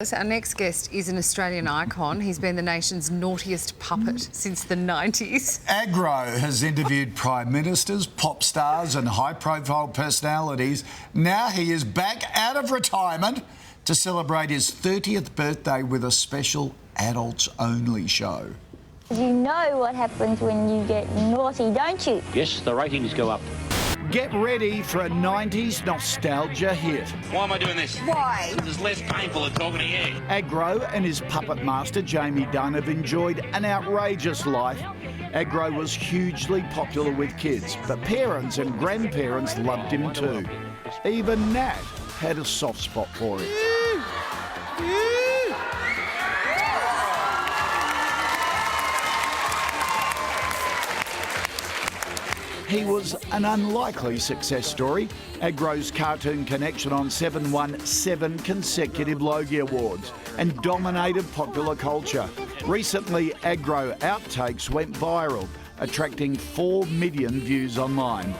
Our next guest is an Australian icon. He's been the nation's naughtiest puppet since the 90s. Agro has interviewed prime ministers, pop stars and high-profile personalities. Now he is back out of retirement to celebrate his 30th birthday with a special adults-only show. You know what happens when you get naughty, don't you? Yes, the ratings go up. Get ready for a 90s nostalgia hit. Why am I doing this? Why? It's less painful than talking to you. Agro and his puppet master, Jamie Dunn, have enjoyed an outrageous life. Agro was hugely popular with kids, but parents and grandparents loved him too. Even Nat had a soft spot for him. He was an unlikely success story. Agro's cartoon connection on 7 won 7 consecutive Logie Awards and dominated popular culture. Recently, Agro outtakes went viral, attracting 4 million views online.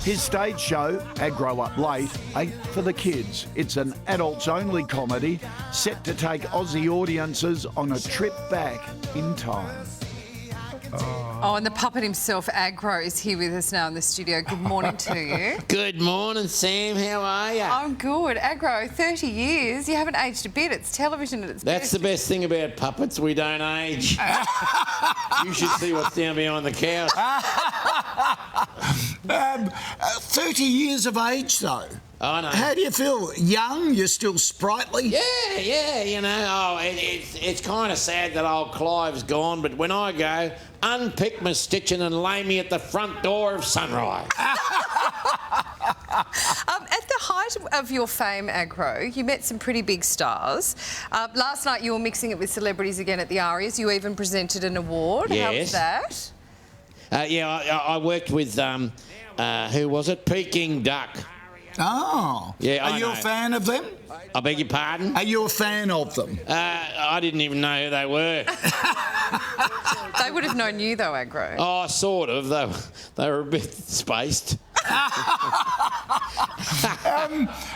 His stage show, Agro Up Late, ain't for the kids. It's an adults-only comedy set to take Aussie audiences on a trip back in time. Oh, and the puppet himself, Agro, is here with us now in the studio. Good morning to you. Good morning, Sam. How are you? I'm good. Agro, 30 years. You haven't aged a bit. It's television at its That's best. the best thing about puppets. We don't age. You should see what's down behind the couch. 30 years of age, though. I know. How do you feel? Young? You're still sprightly? Yeah, you know. It's kind of sad that old Clive's gone, but when I go, unpick my stitching and lay me at the front door of Sunrise. At the height of your fame, Agro, you met some pretty big stars. Last night you were mixing it with celebrities again at the Arias. You even presented an award. Yes. How was that? I worked with, who was it? Peking Duck. Oh. Yeah, Are I you know. a fan of them? I beg your pardon? Are you a fan of them? I didn't even know who they were. They would have known you, though, Agro. Oh, sort of. They were a bit spaced.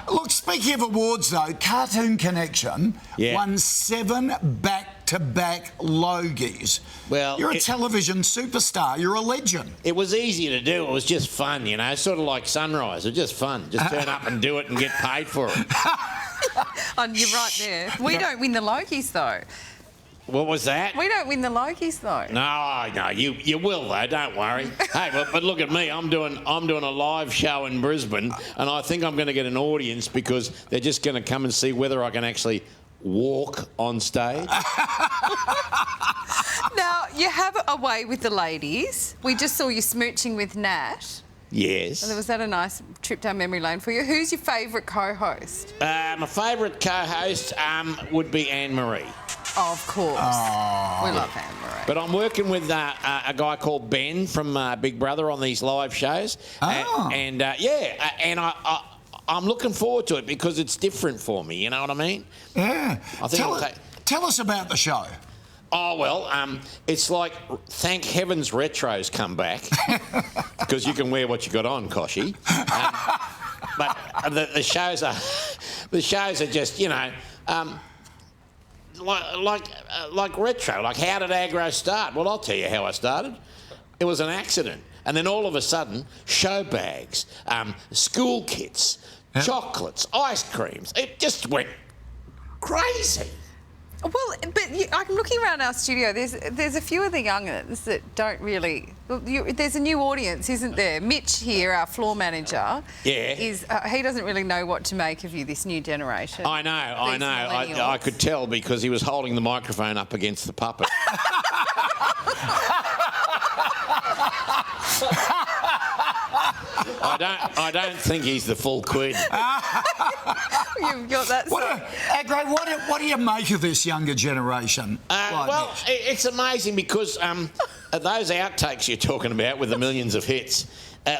Look, speaking of awards, though, Cartoon Connection won 7 back-to-back Logies. Well, you're a television superstar. You're a legend. It was easy to do. It was just fun, you know, sort of like Sunrise. It was just fun. Just turn up and do it and get paid for it. Oh, you're right there. We don't win the Logies, though. What was that? We don't win the Logies, though. No, you will though. Don't worry. Hey, but look at me. I'm doing a live show in Brisbane, and I think I'm going to get an audience because they're just going to come and see whether I can actually walk on stage. Now, you have a way with the ladies. We just saw you smooching with Nat. Yes. And was that a nice trip down memory lane for you? Who's your favourite co-host? My favourite co-host would be Anne-Marie. Oh, of course. Oh. We love Anne-Marie. But I'm working with a guy called Ben from Big Brother on these live shows. Oh. And I'm looking forward to it because it's different for me, you know what I mean? Yeah. I think Tell us about the show. Oh, well, it's like, thank heavens Retro's come back because you can wear what you got on, Koshy. But the shows are just, you know, like Retro. Like, how did Agro start? Well, I'll tell you how I started. It was an accident. And then all of a sudden, show bags, school kits, chocolates, ice creams. It just went crazy. Well, but I'm looking around our studio. There's a few of the youngers that don't really. There's a new audience, isn't there? Mitch here, our floor manager. Yeah. He doesn't really know what to make of you, this new generation. I know. I could tell because he was holding the microphone up against the puppet. I don't think he's the full quid. You've got that. Agro, what do you make of this younger generation? Well, it's amazing because those outtakes you're talking about with the millions of hits,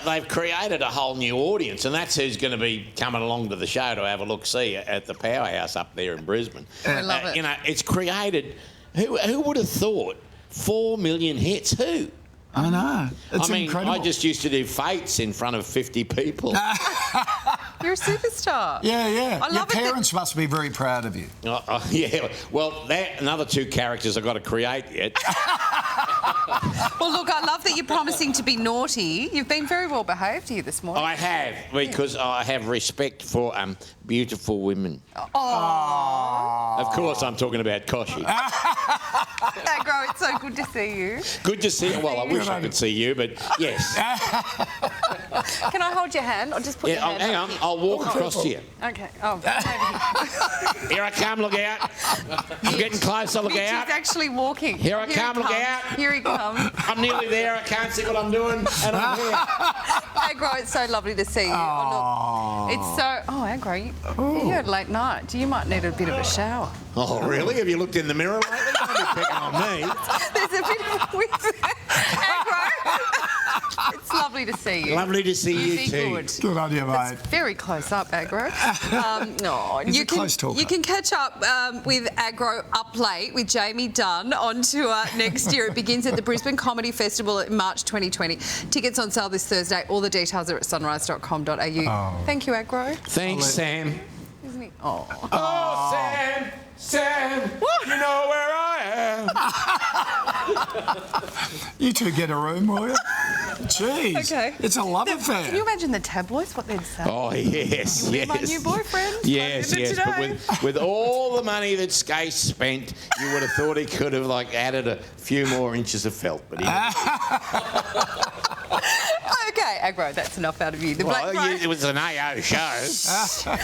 they've created a whole new audience, and that's who's going to be coming along to the show to have a look-see at the Powerhouse up there in Brisbane. I love it. You know, it's created... Who would have thought 4 million hits? Who? I know. It's I mean, incredible. I just used to do fates in front of 50 people. You're a superstar. Yeah. I Your love it that- parents must be very proud of you. Yeah, well, another 2 characters I've got to create yet. Well, look, I love that you're promising to be naughty. You've been very well behaved here this morning. I have, because I have respect for beautiful women. Oh. Of course, I'm talking about Koshi. Agro, it's so good to see you. Good to see you. Well, I wish I could see you, but yes. Can I hold your hand? I'll just put your hand Hang up. on, I'll walk across to you. Okay. Oh, maybe. Here I come, look out. I'm getting closer, look Mitch out. is actually walking. Here I come, look out. Here he comes. I'm nearly there, I can't see what I'm doing, and I'm here. Agro, it's so lovely to see you. Oh, look, it's so... Oh, Agro, you had a late night. You might need a bit of a shower. Oh, really? Have you looked in the mirror lately? Don't be picking on me. There's a bit of a whiz. Agro, it's lovely to see you. Lovely to see you Be too. good. Good on you, mate. It's very close up, Agro. He's a close talker. You can catch up with Agro Up Late with Jamie Dunn on tour next year. It begins at the Brisbane Comedy Festival in March 2020. Tickets on sale this Thursday. All the details are at sunrise.com.au. Oh. Thank you, Agro. Thanks, Sam. Isn't he? Oh. Oh, Sam, you know where I am. You two get a room, will you? Jeez. Okay. It's a love affair. Can you imagine the tabloids, what they'd say? Oh, yes, You'll yes. be my new boyfriend. Yes, By the end yes. of But today. with all the money that Skate spent, you would have thought he could have, added a few more inches of felt, but he didn't. Okay, Agro, that's enough out of you. The Black Well, Friday- it was an AO show.